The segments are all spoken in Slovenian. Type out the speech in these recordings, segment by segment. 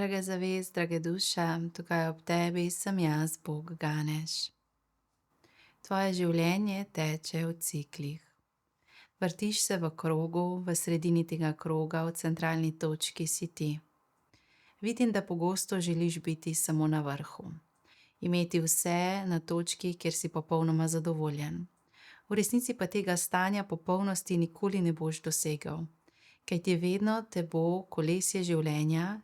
Draga zavest, drage duša, tukaj ob tebi sem jaz, Bog Ganeš. Tvoje življenje teče v ciklih. Vrtiš se v krogu, v sredini tega kroga, v centralni točki si ti. Vidim, da pogosto želiš biti samo na vrhu. Imeti vse na točki, kjer si popolnoma zadovoljen. V resnici pa tega stanja popolnosti nikoli ne boš dosegel, kajti vedno te bo kolesje življenja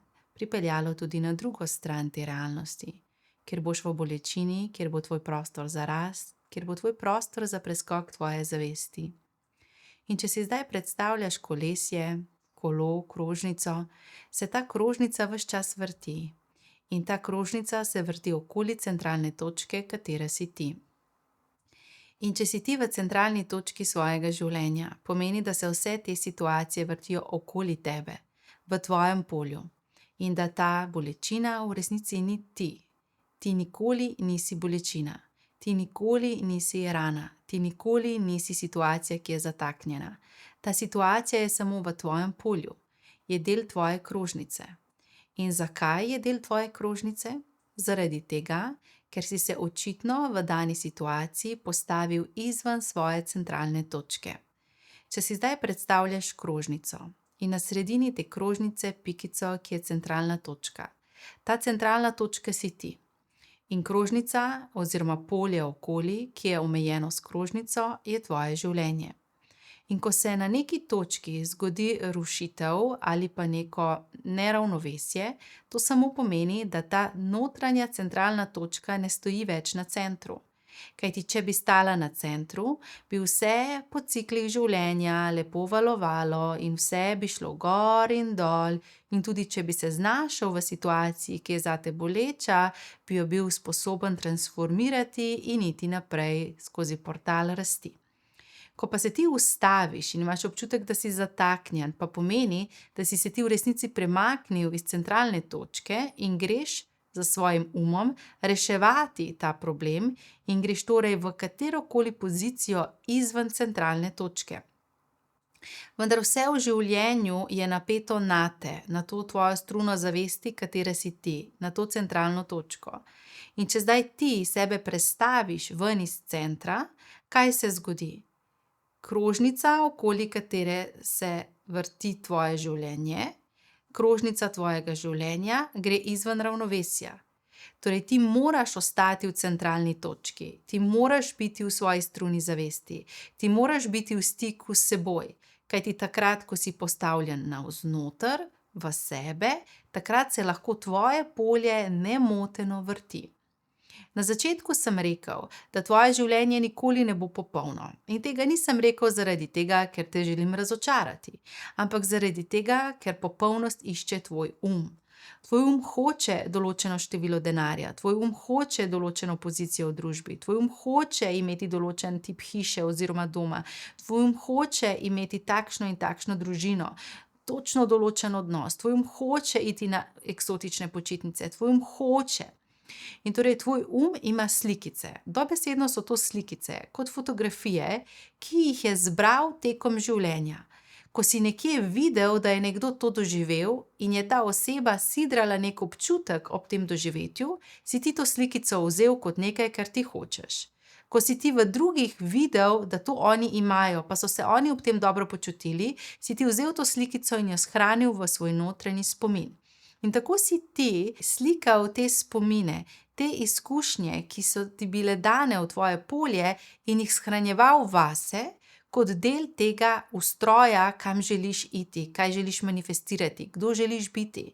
pripeljalo tudi na drugo stran te realnosti, kjer boš v bolečini, kjer bo tvoj prostor za rast, kjer bo tvoj prostor za preskok tvoje zavesti. In če si zdaj predstavljaš kolesje, kolo, krožnico, se ta krožnica ves čas vrti. In ta krožnica se vrti okoli centralne točke, katera si ti. In če si ti v centralni točki svojega življenja, pomeni, da se vse te situacije vrtijo okoli tebe, v tvojem polju. In da ta bolečina v resnici ni ti. Ti nikoli nisi bolečina. Ti nikoli nisi rana. Ti nikoli nisi situacija, ki je zataknjena. Ta situacija je samo v tvojem polju. Je del tvoje krožnice. In zakaj je del tvoje krožnice? Zaradi tega, ker si se očitno v dani situaciji postavil izven svoje centralne točke. Če si zdaj predstavljaš krožnico in na sredini te krožnice pikico, ki je centralna točka. Ta centralna točka si ti. In krožnica oziroma polje okoli, ki je omejeno s krožnico, je tvoje življenje. In ko se na neki točki zgodi rušitev ali pa neko neravnovesje, to samo pomeni, da ta notranja centralna točka ne stoji več na centru. Kajti če bi stala na centru, bi vse po ciklih življenja lepo valovalo in vse bi šlo gor in dol, in tudi če bi se znašel v situaciji, ki je zate boleča, bi jo bil sposoben transformirati in iti naprej skozi portal rasti. Ko pa se ti ustaviš in imaš občutek, da si zataknjen, pa pomeni, da si se ti v resnici premaknil iz centralne točke in greš za svojim umom reševati ta problem in greš torej v katerokoli pozicijo izven centralne točke. Vendar vse v življenju je napeto nate, na to tvojo struno zavesti, katere si ti, na to centralno točko. In če zdaj ti sebe prestaviš ven iz centra, kaj se zgodi? Krožnica, okoli katere se vrti tvoje življenje, krožnica tvojega življenja gre izven ravnovesja. Torej, ti moraš ostati v centralni točki, ti moraš biti v svoji struni zavesti, ti moraš biti v stiku s seboj, kajti takrat, ko si postavljen navznoter, v sebe, takrat se lahko tvoje polje nemoteno vrti. Na začetku sem rekel, da tvoje življenje nikoli ne bo popolno. In tega nisem rekel zaradi tega, ker te želim razočarati, ampak zaradi tega, ker popolnost išče tvoj um. Tvoj hoče določeno število denarja, tvoj hoče določeno pozicijo v družbi, tvoj hoče imeti določen tip hiše oziroma doma, tvoj hoče imeti takšno in takšno družino, točno določen odnos, tvoj hoče iti na eksotične počitnice, tvoj hoče. In torej tvoj ima slikice. Dobesedno so to slikice, kot fotografije, ki jih je zbral tekom življenja. Ko si nekje videl, da je nekdo to doživel in je ta oseba sidrala nek občutek ob tem doživetju, si ti to slikico vzel kot nekaj, kar ti hočeš. Ko si ti v drugih videl, da to oni imajo, pa so se oni ob tem dobro počutili, si ti vzel to slikico in jo shranil v svoj notranji spomin. In tako si ti slikal te spomine, te izkušnje, ki so ti bile dane v tvoje polje in jih shranjeval vase, kot del tega ustroja, kam želiš iti, kaj želiš manifestirati, kdo želiš biti.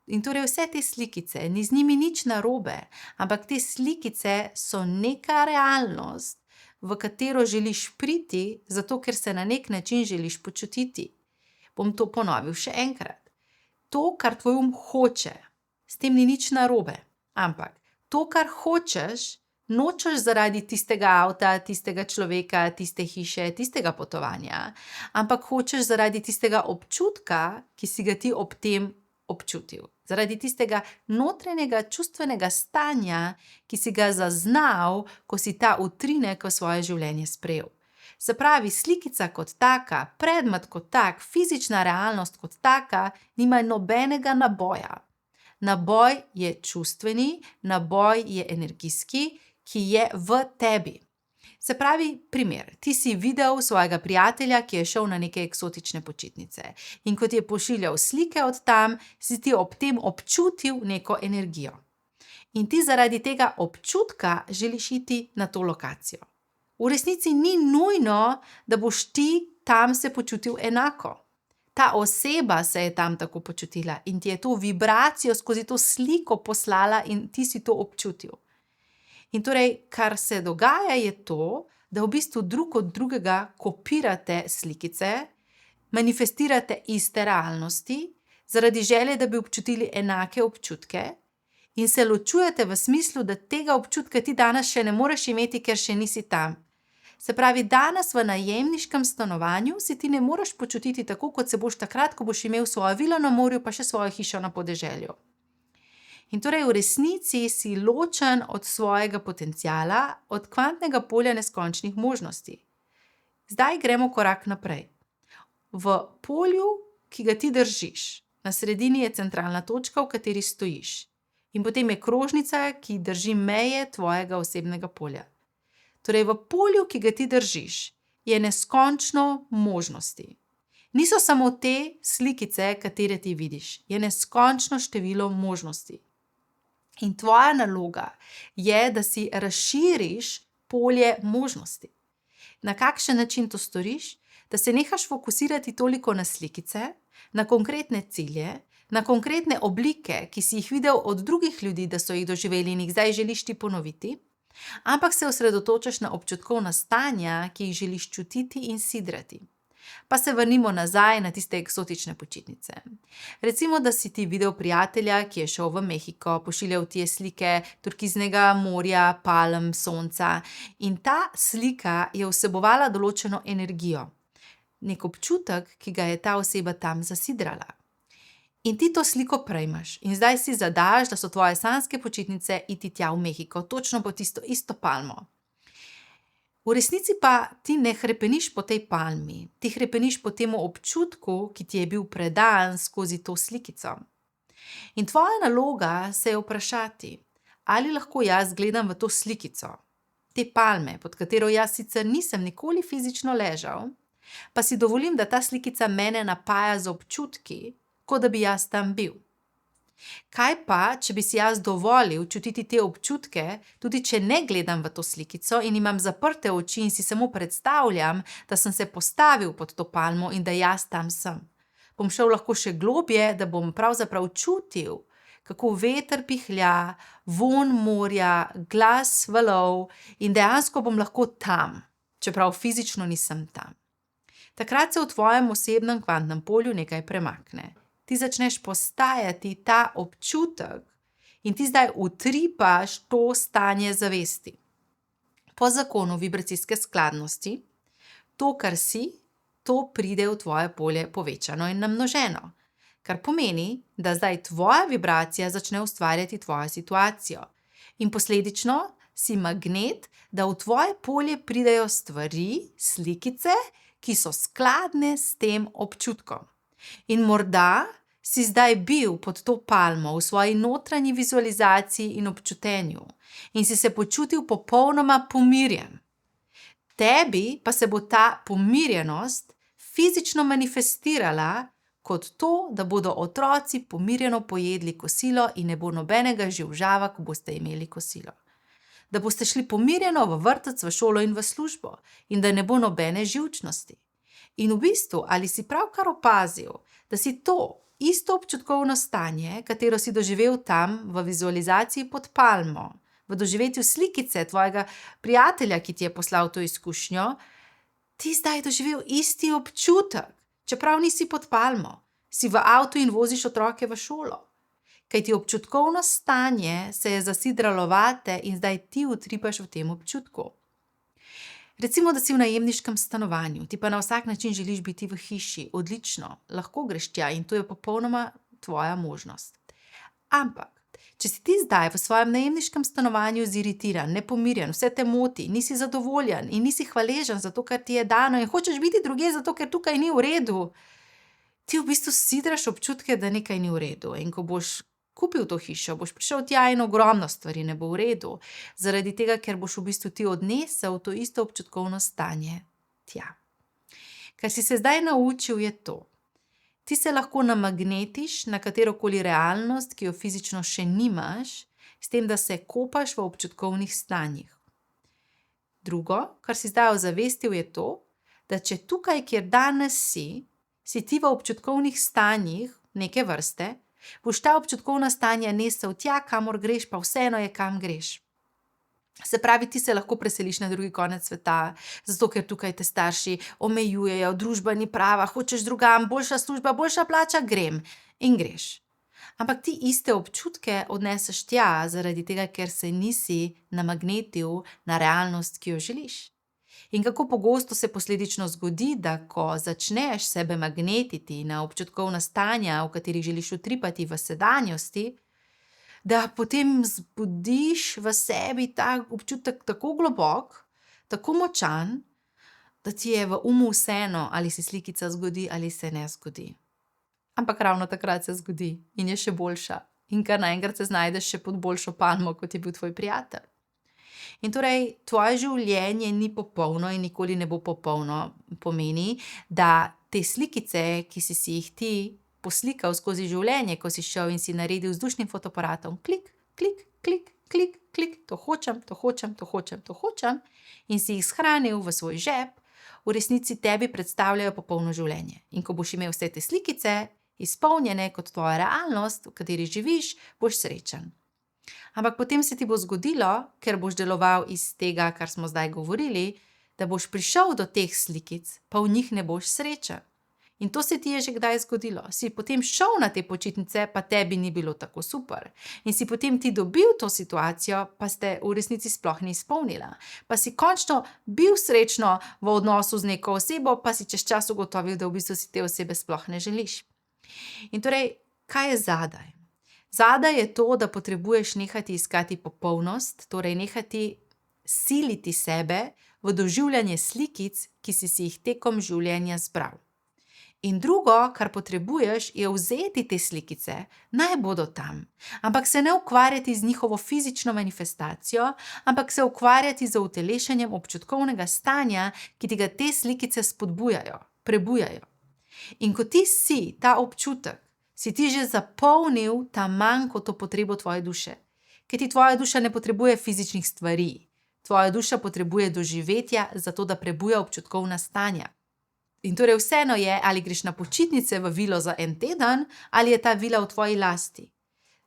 In torej vse te slikice, ni z njimi nič narobe, ampak te slikice so neka realnost, v katero želiš priti, zato ker se na nek način želiš počutiti. Bom to ponovil še enkrat. To, kar tvoj hoče, s tem ni nič narobe, ampak to, kar hočeš, nočeš zaradi tistega avta, tistega človeka, tiste hiše, tistega potovanja, ampak hočeš zaradi tistega občutka, ki si ga ti ob tem občutil. Zaradi tistega notranjega čustvenega stanja, ki si ga zaznal, ko si ta utrinek v svoje življenje sprejel. Se pravi, slikica kot taka, predmet kot tak, fizična realnost kot taka, nima nobenega naboja. naboj je čustveni, naboj je energijski, ki je v tebi. Se pravi, primer, ti si videl svojega prijatelja, ki je šel na neke eksotične počitnice. In ko ti je pošiljal slike od tam, si ti ob tem občutil neko energijo. In ti zaradi tega občutka želiš iti na to lokacijo. V resnici ni nujno, da boš ti tam se počutil enako. Ta oseba se je tam tako počutila in ti je to vibracijo skozi to sliko poslala in ti si to občutil. In torej, kar se dogaja, je to, da v bistvu drug od drugega kopirate slikice, manifestirate iste realnosti, zaradi želje, da bi občutili enake občutke in se ločujete v smislu, da tega občutka ti danes še ne moreš imeti, ker še nisi tam. Se pravi, danes v najemniškem stanovanju si ti ne moreš počutiti tako, kot se boš takrat, ko boš imel svojo vilo na morju, pa še svojo hišo na podeželju. In torej v resnici si ločen od svojega potenciala, od kvantnega polja neskončnih možnosti. Zdaj gremo korak naprej. V polju, ki ga ti držiš, na sredini je centralna točka, v kateri stojiš. In potem je krožnica, ki drži meje tvojega osebnega polja. Torej v polju, ki ga ti držiš, je neskončno možnosti. Niso samo te slikice, katere ti vidiš, je neskončno število možnosti. In tvoja naloga je, da si razširiš polje možnosti. Na kakšen način to storiš? Da se nehaš fokusirati toliko na slikice, na konkretne cilje, na konkretne oblike, ki si jih videl od drugih ljudi, da so jih doživeli in jih zdaj želiš ti ponoviti, ampak se osredotočaš na občutkovna stanja, ki jih želiš čutiti in sidrati. Pa se vrnimo nazaj na tiste eksotične počitnice. Recimo, da si ti videl prijatelja, ki je šel v Mehiko, pošiljal ti je slike turkiznega morja, palm, sonca in ta slika je vsebovala določeno energijo. Nek občutek, ki ga je ta oseba tam zasidrala. In ti to sliko prejmeš in zdaj si zadaš, da so tvoje sanjske počitnice iti tja v Mehiko, točno po tisto isto palmo. V resnici pa ti ne hrepeniš po tej palmi, ti hrepeniš po temu občutku, ki ti je bil predan skozi to slikico. In tvoja naloga se je vprašati, ali lahko jaz gledam v to slikico, te palme, pod katero jaz sicer nisem nikoli fizično ležal, pa si dovolim, da ta slikica mene napaja z občutki, kot da bi jaz tam bil. Kaj pa, če bi si jaz dovolil čutiti te občutke, tudi če ne gledam v to slikico in imam zaprte oči in si samo predstavljam, da sem se postavil pod to palmo in da jaz tam sem. Bom šel lahko še globje, da bom pravzaprav čutil, kako veter pihlja, vonj morja, glas valov in dejansko bom lahko tam, čeprav fizično nisem tam. Takrat se v tvojem osebnem kvantnem polju nekaj premakne. Ti začneš postajati ta občutek in ti zdaj utripaš to stanje zavesti. Po zakonu vibracijske skladnosti, to, kar si, to pride v tvoje polje povečano in namnoženo. Kar pomeni, da zdaj tvoja vibracija začne ustvarjati tvojo situacijo. In posledično si magnet, da v tvoje polje pridejo stvari, slikice, ki so skladne s tem občutkom. In morda si zdaj bil pod to palmo v svoji notranji vizualizaciji in občutenju in si se počutil popolnoma pomirjen. Tebi pa se bo ta pomirjenost fizično manifestirala kot to, da bodo otroci pomirjeno pojedli kosilo in ne bo nobenega živžava, ko boste imeli kosilo. Da boste šli pomirjeno v vrtec, v šolo in v službo in da ne bo nobene živčnosti. In v bistvu, ali si pravkar opazil, da si to isto občutkovno stanje, katero si doživel tam v vizualizaciji pod palmo, v doživetju slikice tvojega prijatelja, ki ti je poslal to izkušnjo, ti zdaj doživel isti občutek, čeprav nisi pod palmo, si v avtu in voziš otroke v šolo. Kajti občutkovno stanje se je zasidralo vate in zdaj ti utripaš v tem občutku. Recimo, da si v najemniškem stanovanju, ti pa na vsak način želiš biti v hiši, odlično, lahko greš tja in to je popolnoma tvoja možnost. Ampak, če si ti zdaj v svojem najemniškem stanovanju ziritiran, nepomirjen, vse te moti, nisi zadovoljen in nisi hvaležen za to, kar ti je dano in hočeš biti drugje zato, ker tukaj ni v redu, ti v bistvu sidraš občutke, da nekaj ni v redu in ko boš kupil to hišo, boš prišel tja in ogromno stvari ne bo v redu, zaradi tega, ker boš v bistvu ti odnesel to isto občutkovno stanje tja. Kar si se zdaj naučil, je to. Ti se lahko namagnetiš na katerokoli realnost, ki jo fizično še nimaš, s tem, da se kopaš v občutkovnih stanjih. Drugo, kar si zdaj ozavestil, je to, da če tukaj, kjer danes si ti v občutkovnih stanjih neke vrste, boš ta občutkovna stanja nesel tja, kamor greš, pa vseeno je, kam greš. Se pravi, ti se lahko preseliš na drugi konec sveta, zato ker tukaj te starši omejujejo, družba ni prava, hočeš drugam, boljša služba, boljša plača, grem in greš. Ampak ti iste občutke odneseš tja, zaradi tega, ker se nisi namagnetil na realnost, ki jo želiš. In kako pogosto se posledično zgodi, da ko začneš sebe magnetiti na občutkovna stanja, v katerih želiš utripati v sedanjosti, da potem zbudiš v sebi ta občutek tako globok, tako močan, da ti je v umu vseeno, ali se slikica zgodi ali se ne zgodi. Ampak ravno takrat se zgodi in je še boljša. In kar naenkrat se znajdeš še pod boljšo palmo, kot je bil tvoj prijatelj. In torej, tvoje življenje ni popolno in nikoli ne bo popolno. Pomeni, da te slikice, ki si jih ti poslikal skozi življenje, ko si šel in si naredil z vzdušnim fotoaparatom klik, klik, klik, klik, klik, to hočem, to hočem, to hočem, to hočem, in si jih shranil v svoj žep, v resnici tebi predstavljajo popolno življenje. In ko boš imel vse te slikice izpolnjene kot tvoja realnost, v kateri živiš, boš srečen. Ampak potem se ti bo zgodilo, ker boš deloval iz tega, kar smo zdaj govorili, da boš prišel do teh slikic, pa v njih ne boš srečen. In to se ti je že kdaj zgodilo. Si potem šel na te počitnice, pa tebi ni bilo tako super. In si potem ti dobil to situacijo, pa ste v resnici sploh ni izpolnila. Pa si končno bil srečno v odnosu z neko osebo, pa si čez čas ugotovil, da v bistvu si te osebe sploh ne želiš. In torej, kaj je zadaj? Zadaj je to, da potrebuješ nehati iskati popolnost, torej nehati siliti sebe v doživljanje slikic, ki si jih tekom življenja zbral. In drugo, kar potrebuješ, je vzeti te slikice, naj bodo tam, ampak se ne ukvarjati z njihovo fizično manifestacijo, ampak se ukvarjati z utelešenjem občutkovnega stanja, ki ti ga te slikice spodbujajo, prebujajo. In ko ti si ta občutek, si ti že zapolnil ta manjko, to potrebo tvoje duše. Ker ti tvoja duša ne potrebuje fizičnih stvari. Tvoja duša potrebuje doživetja, zato da prebuja občutkovna stanja. In torej vseeno je, ali greš na počitnice v vilo za en teden, ali je ta vila v tvoji lasti.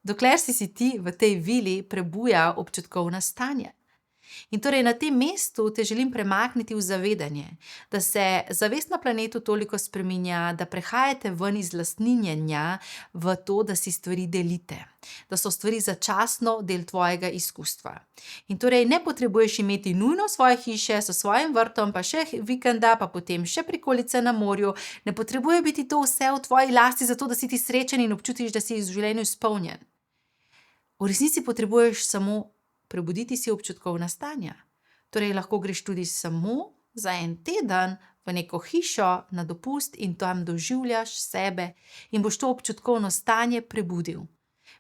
Dokler si ti v tej vili, prebuja občutkovna stanja. In torej na tem mestu te želim premakniti v zavedanje, da se zavest na planetu toliko spreminja, da prehajate ven iz lastninjenja v to, da si stvari delite, da so stvari začasno del tvojega izkustva. In torej ne potrebuješ imeti nujno svoje hiše s svojim vrtom, pa še vikenda, pa potem še prikolice na morju, ne potrebuje biti to vse v tvoji lasti, zato da si ti srečen in občutiš, da si v življenju izpolnjen. V resnici potrebuješ samo prebuditi si občutkovna stanja. Torej lahko greš tudi samo za en teden v neko hišo na dopust in tam doživljaš sebe in boš to občutkovno stanje prebudil.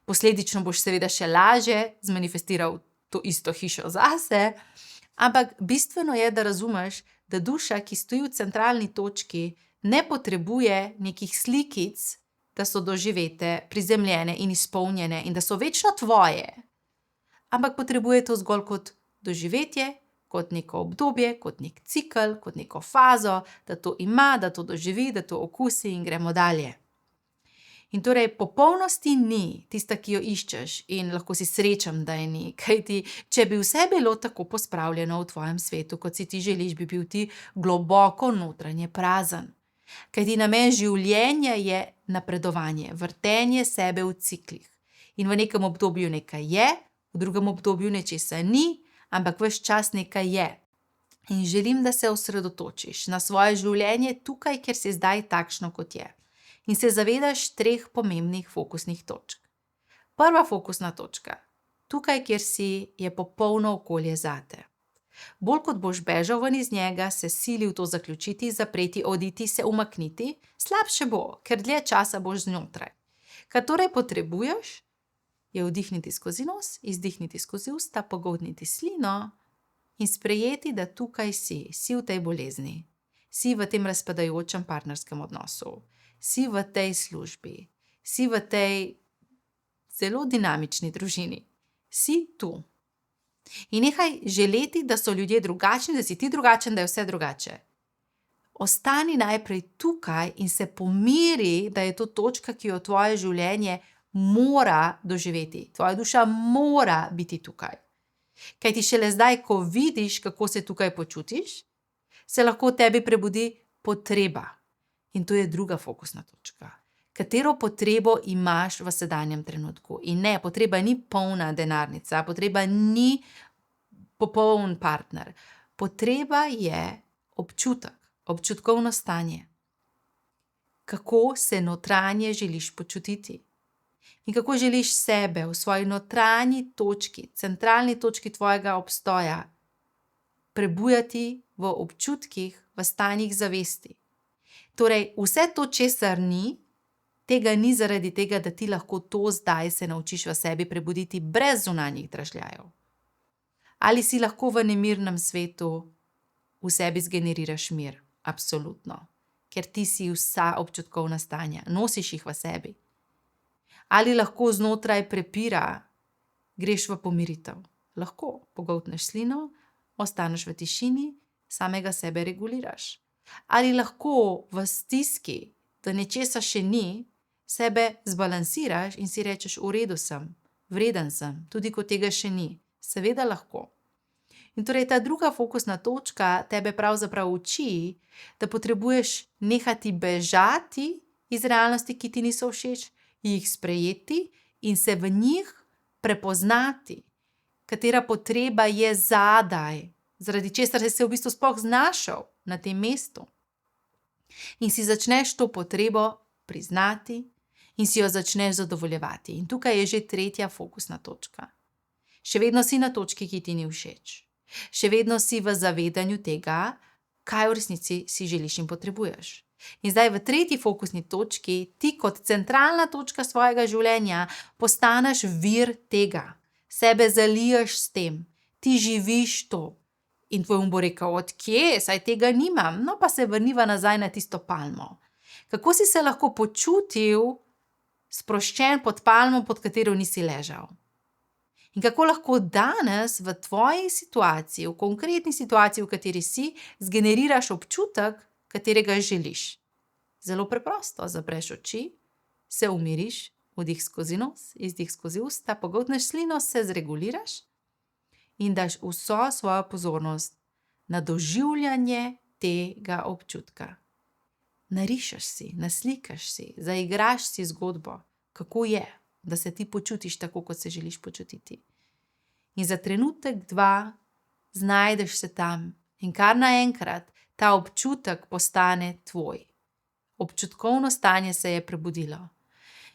Posledično boš seveda še lažje zmanifestiral to isto hišo zase, ampak bistveno je, da razumeš, da duša, ki stoji v centralni točki, ne potrebuje nekih slikic, da so doživete, prizemljene in izpolnjene in da so večno tvoje. Ampak potrebuje to zgolj kot doživetje, kot neko obdobje, kot nek cikel, kot neko fazo, da to ima, da to doživi, da to okusi in gremo dalje. In torej popolnosti ni tista, ki jo iščeš in lahko si srečen, da je ni, kajti če bi vse bilo tako pospravljeno v tvojem svetu, kot si ti želiš, bi bil ti globoko notranje prazen. Kajti namen življenja je napredovanje, vrtenje sebe v ciklih. In v nekem obdobju nekaj je, v drugem obdobju nečesa ni, ampak ves čas nekaj je. In želim, da se osredotočiš na svoje življenje tukaj, kjer si zdaj takšno, kot je. In se zavedaš 3 pomembnih fokusnih točk. Prva fokusna točka. Tukaj, kjer si, je popolno okolje zate. Bolj kot boš bežal ven iz njega, se silil to zaključiti, zapreti, oditi, se umakniti, slabše bo, ker dlje časa boš znotraj. Kar torej potrebuješ, je vdihniti skozi nos, izdihniti skozi usta, pogoltniti slino in sprejeti, da tukaj si v tej bolezni, si v tem razpadajočem partnerskem odnosu, si v tej službi, si v tej zelo dinamični družini, si tu. In nehaj želeti, da so ljudje drugačni, da si ti drugačen, da je vse drugače. Ostani najprej tukaj in se pomiri, da je to točka, ki jo tvoje življenje mora doživeti. Tvoja duša mora biti tukaj. Kajti šele zdaj, ko vidiš, kako se tukaj počutiš, se lahko v tebi prebudi potreba. In to je druga fokusna točka. Katero potrebo imaš v sedanjem trenutku? In ne, potreba ni polna denarnica, potreba ni popoln partner. Potreba je občutek, občutkovno stanje. Kako se notranje želiš počutiti? In kako želiš sebe v svoji notranji točki, centralni točki tvojega obstoja, prebujati v občutkih, v stanjih zavesti. Torej, vse to, česar ni, tega ni zaradi tega, da ti lahko to zdaj se naučiš v sebi prebuditi brez zunanjih dražljajev. Ali si lahko v nemirnem svetu v sebi zgeneriraš mir? Absolutno. Ker ti si vsa občutkovna stanja, nosiš jih v sebi. Ali lahko znotraj prepira greš v pomiritev? Lahko, pogoltneš slino, ostaneš v tišini, samega sebe reguliraš. Ali lahko v stiski, da nečesa še ni, sebe zbalansiraš in si rečeš, v redu sem, vreden sem, tudi ko tega še ni. Seveda lahko. In torej ta druga fokusna točka tebe pravzaprav uči, da potrebuješ nehati bežati iz realnosti, ki ti niso všeč, jih sprejeti in se v njih prepoznati, katera potreba je zadaj, zaradi česar si se v bistvu sploh znašel na tem mestu. In si začneš to potrebo priznati in si jo začneš zadovoljevati. In tukaj je že tretja fokusna točka. Še vedno si na točki, ki ti ni všeč. Še vedno si v zavedanju tega, kaj v resnici si želiš in potrebuješ. In zdaj v tretji fokusni točki ti kot centralna točka svojega življenja postaneš vir tega. Sebe zaliješ s tem. Ti živiš to. In tvoj bo rekel, od kje, saj tega nimam. No pa se vrniva nazaj na tisto palmo. Kako si se lahko počutil sproščen pod palmo, pod katero nisi ležal? In kako lahko danes v tvoji situaciji, v konkretni situaciji, v kateri si, zgeneriraš občutek, katerega želiš? Zelo preprosto, zapreš oči, se umiriš, vdih skozi nos, izdih skozi usta, pogoltneš slino, se zreguliraš in daš vso svojo pozornost na doživljanje tega občutka. Narišeš si, naslikaš si, zaigraš si zgodbo, kako je, da se ti počutiš tako, kot se želiš počutiti. In za trenutek, dva, znajdeš se tam in kar naenkrat ta občutek postane tvoj. Občutkovno stanje se je prebudilo.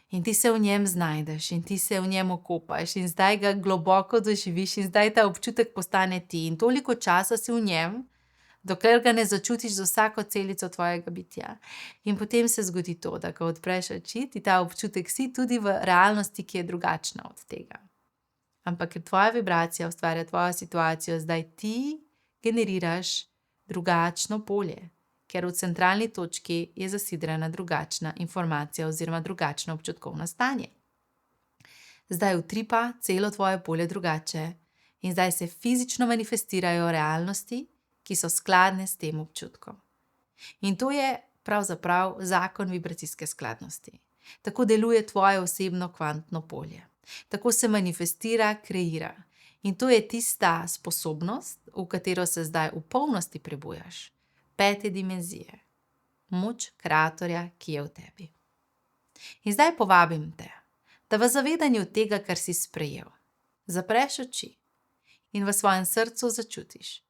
In ti se v njem znajdeš in ti se v njem okopaš in zdaj ga globoko doživiš in zdaj ta občutek postane ti. In toliko časa si v njem, dokler ga ne začutiš z vsako celico tvojega bitja. In potem se zgodi to, da ko odpreš oči, ti ta občutek si tudi v realnosti, ki je drugačna od tega. Ampak ker tvoja vibracija ustvarja tvojo situacijo, zdaj ti generiraš drugačno polje, ker v centralni točki je zasidrana drugačna informacija oziroma drugačno občutkovno stanje. Zdaj utripa celo tvoje polje drugače in zdaj se fizično manifestirajo realnosti, ki so skladne s tem občutkom. In to je pravzaprav zakon vibracijske skladnosti. Tako deluje tvoje osebno kvantno polje. Tako se manifestira, kreira. In to je tista sposobnost, v katero se zdaj v polnosti prebujaš. 5. dimenzije. Moč kreatorja, ki je v tebi. In zdaj povabim te, da v zavedanju tega, kar si sprejel, zapreš oči in v svojem srcu začutiš.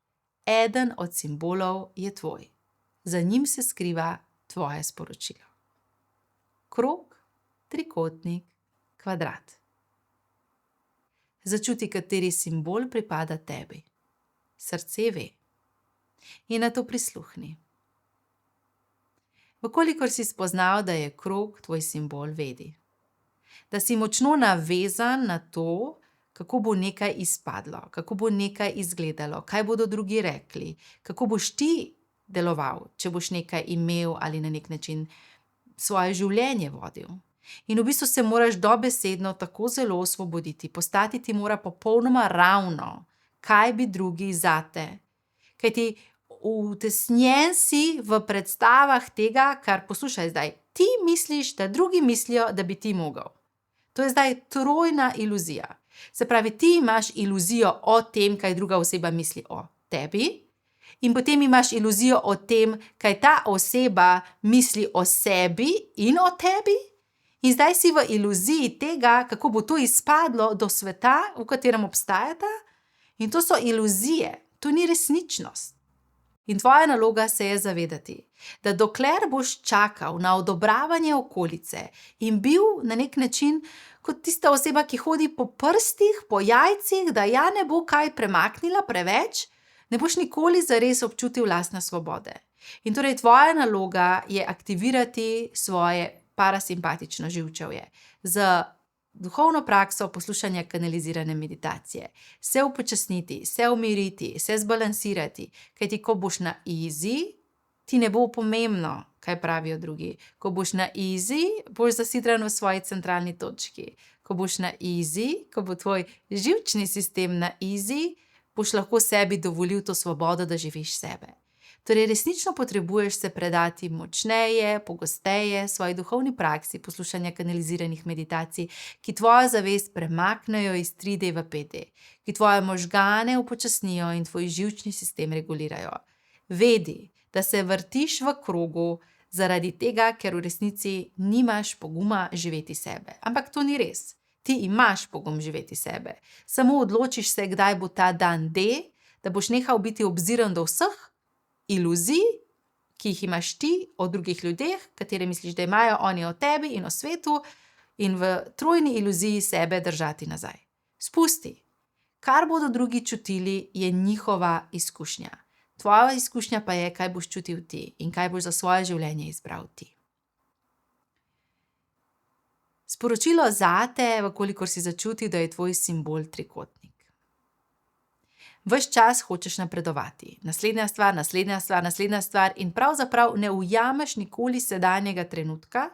Eden od simbolov je tvoj. Za njim se skriva tvoje sporočilo. Krog, trikotnik, kvadrat. Začuti, kateri simbol pripada tebi. Srce ve. In na to prisluhni. Vkolikor si spoznal, da je krog tvoj simbol, vedi, Da si močno navezan na to, kako bo nekaj izpadlo, kako bo nekaj izgledalo, kaj bodo drugi rekli, kako boš ti deloval, če boš nekaj imel ali na nek način svoje življenje vodil. In v bistvu se moraš dobesedno tako zelo osvoboditi, postati ti mora popolnoma ravno, kaj bi drugi zate. Kajti utesnjen si v predstavah tega, kar poslušaj zdaj, ti misliš, da drugi mislijo, da bi ti mogel. To je zdaj trojna iluzija. Se pravi, ti imaš iluzijo o tem, kaj druga oseba misli o tebi, in potem imaš iluzijo o tem, kaj ta oseba misli o sebi in o tebi, in zdaj si v iluziji tega, kako bo to izpadlo do sveta, v katerem obstajata, in to so iluzije, to ni resničnost. In tvoja naloga se je zavedati, da dokler boš čakal na odobravanje okolice in bil na nek način kot tista oseba, ki hodi po prstih, po jajcih, da ja ne bo kaj premaknila preveč, ne boš nikoli zares občutil lastne svobode. In torej tvoja naloga je aktivirati svoje parasimpatično živčevje z duhovno prakso poslušanja kanalizirane meditacije, se upočasniti, se umiriti, se zbalansirati, kajti ko boš na easy, ti ne bo pomembno, kaj pravijo drugi. Ko boš na easy, boš zasidran v svoji centralni točki. Ko boš na easy, ko bo tvoj živčni sistem na easy, boš lahko sebi dovolil to svobodo, da živiš sebe. Torej, resnično potrebuješ se predati močneje, pogosteje svoji duhovni praksi poslušanja kanaliziranih meditacij, ki tvojo zavest premaknejo iz 3D v 5D, ki tvoje možgane upočasnijo in tvoj živčni sistem regulirajo. Vedi, da se vrtiš v krogu zaradi tega, ker v resnici nimaš poguma živeti sebe. Ampak to ni res. Ti imaš pogum živeti sebe. Samo odločiš se, kdaj bo ta dan D, da boš nehal biti obziran do vseh iluzij, ki jih imaš ti o drugih ljudeh, katere misliš, da imajo oni o tebi in o svetu, in v trojni iluziji sebe držati nazaj. Spusti. Kar bodo drugi čutili, je njihova izkušnja. Tvoja izkušnja pa je, kaj boš čutil ti in kaj boš za svoje življenje izbral ti. Sporočilo zate, vkolikor si začutil, da je tvoj simbol trikotnik. Ves čas hočeš napredovati. Naslednja stvar in pravzaprav ne ujameš nikoli sedanjega trenutka,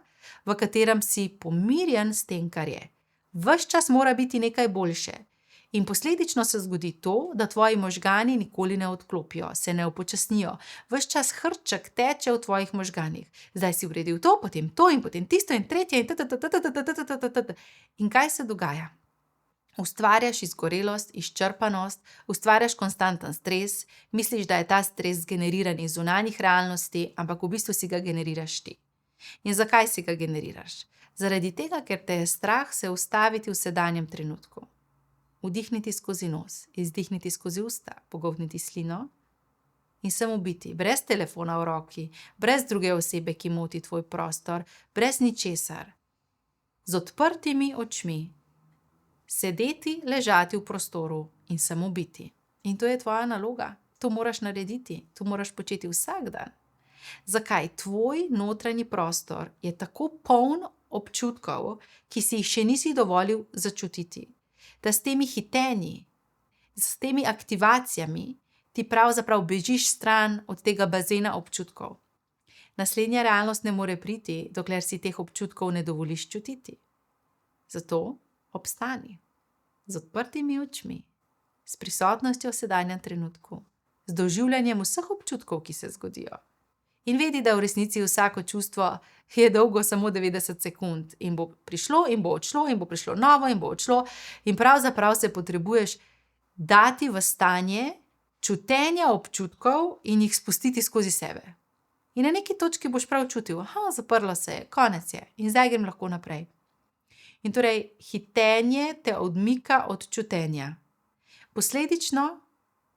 v katerem si pomirjen s tem, kar je. Ves čas mora biti nekaj boljše. In posledično se zgodi to, da tvoji možgani nikoli ne odklopijo, se ne upočasnijo. Ves čas hrček teče v tvojih možganih. Zdaj si uredil to in potem tisto in tretje in In kaj se dogaja? Ustvarjaš izgorelost, izčrpanost, ustvarjaš konstanten stres, misliš, da je ta stres zgeneriran iz zunanjih realnosti, ampak v bistvu si ga generiraš ti. In zakaj si ga generiraš? Zaradi tega, ker te je strah se ustaviti v sedanjem trenutku. Vdihniti skozi nos, izdihniti skozi usta, pogoltniti slino in samo biti, brez telefona v roki, brez druge osebe, ki moti tvoj prostor, brez ničesar, z odprtimi očmi, sedeti, ležati v prostoru in samo biti. In to je tvoja naloga, to moraš narediti, to moraš početi vsak dan. Zakaj? Tvoj notranji prostor je tako poln občutkov, ki si jih še nisi dovolil začutiti, da s temi hitenji, s temi aktivacijami ti pravzaprav bežiš stran od tega bazena občutkov. Naslednja realnost ne more priti, dokler si teh občutkov ne dovoliš čutiti. Zato obstani z odprtimi očmi, s prisotnostjo v sedanjem trenutku, z doživljanjem vseh občutkov, ki se zgodijo. In vedi, da v resnici vsako čustvo je dolgo samo 90 sekund in bo prišlo in bo odšlo in bo prišlo novo in bo odšlo in pravzaprav se potrebuješ dati v stanje čutenja občutkov in jih spustiti skozi sebe. In na neki točki boš prav čutil, zaprlo se je, konec je in zdaj grem lahko naprej. In torej hitenje te odmika od čutenja. Posledično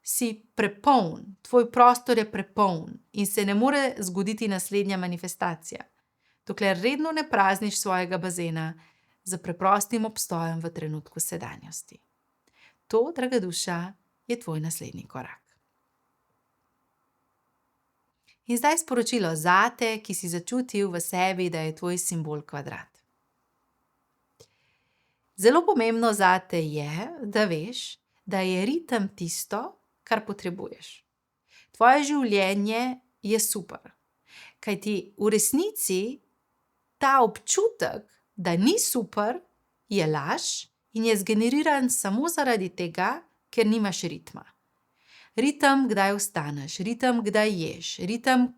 si prepoln, tvoj prostor je prepoln in se ne more zgoditi naslednja manifestacija, dokler redno ne prazniš svojega bazena z preprostim obstojem v trenutku sedanjosti. To, draga duša, je tvoj naslednji korak. In zdaj sporočilo zate, ki si začutil v sebi, da je tvoj simbol kvadrat. Zelo pomembno zate je, da veš, da je ritem tisto, kar potrebuješ. Tvoje življenje je super, kajti v resnici ta občutek, da ni super, je laž in je zgeneriran samo zaradi tega, ker nimaš ritma. Ritem, kdaj vstaneš, ritem, kdaj ješ, ritem,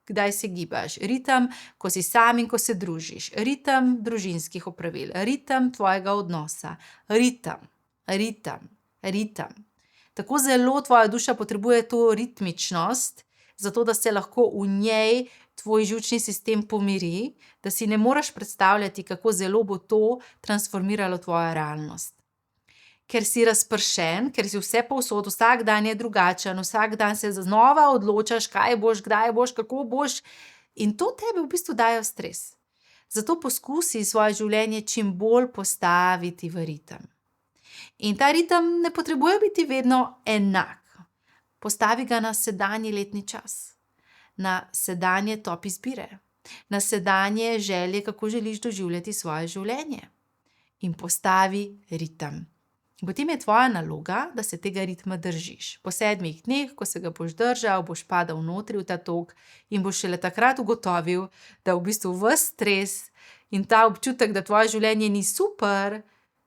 kdaj se gibaš, ritem, ko si sam in ko se družiš, ritem družinskih opravil, ritem tvojega odnosa, ritem. Tako zelo tvoja duša potrebuje to ritmičnost, zato da se lahko v njej tvoj živčni sistem pomiri, da si ne moreš predstavljati, kako zelo bo to transformiralo tvojo realnost. Ker si razpršen, ker si vse povsod, vsak dan je drugačen, vsak dan se znova odločaš, kaj boš, kdaj boš, kako boš, in to tebe v bistvu daje v stres. Zato poskusi svoje življenje čim bolj postaviti v ritem. In ta ritem ne potrebuje biti vedno enak. Postavi ga na sedanji letni čas, na sedanje top izbire, na sedanje želje, kako želiš doživljati svoje življenje. In postavi ritem. In potem je tvoja naloga, da se tega ritma držiš. Po 7 dneh, ko se ga boš držal, boš padal notri v ta tok in boš šele takrat ugotovil, da v bistvu ves stres in ta občutek, da tvoje življenje ni super,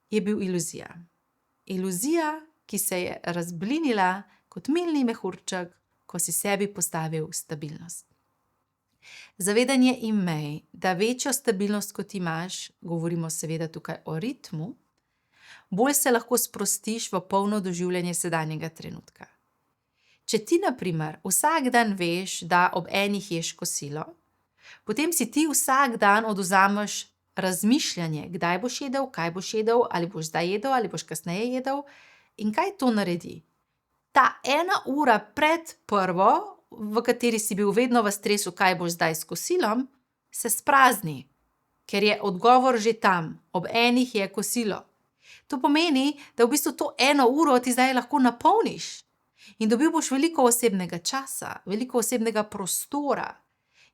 je bil iluzija. Iluzija, ki se je razblinila kot milni mehurček, ko si sebi postavil stabilnost. Zavedanje imej, da večjo stabilnost, kot imaš, govorimo seveda tukaj o ritmu, bolj se lahko sprostiš v polno doživljanje sedanjega trenutka. Če ti, na primer, vsak dan veš, da ob 1 ješ kosilo, potem si ti vsak dan odvzameš razmišljanje, kdaj boš jedel, kaj boš jedel, ali boš zdaj jedel, ali boš kasneje jedel. In kaj to naredi? Ta 1 ura pred prvo, v kateri si bil vedno v stresu, kaj boš zdaj s kosilom, se sprazni, ker je odgovor že tam, ob 1 je kosilo. To pomeni, da v bistvu to 1 uro ti zdaj lahko napolniš in dobil boš veliko osebnega časa, veliko osebnega prostora.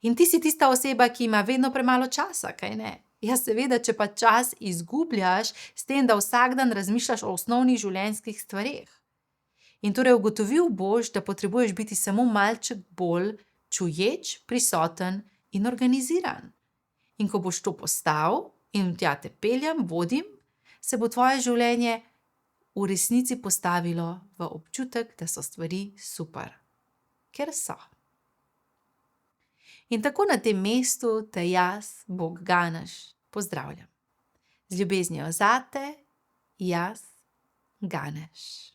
In ti si tista oseba, ki ima vedno premalo časa, kaj ne? Ja, seveda, če pa čas izgubljaš s tem, da vsak dan razmišljaš o osnovnih življenjskih stvareh. In torej ugotovil boš, da potrebuješ biti samo malček bolj čuječ, prisoten in organiziran. In ko boš to postal, in tja te peljem, vodim, se bo tvoje življenje v resnici postavilo v občutek, da so stvari super. Ker so. In tako na tem mestu te jaz, Bog Ganeš, pozdravljam. Z ljubeznijo zate, jaz, Ganeš.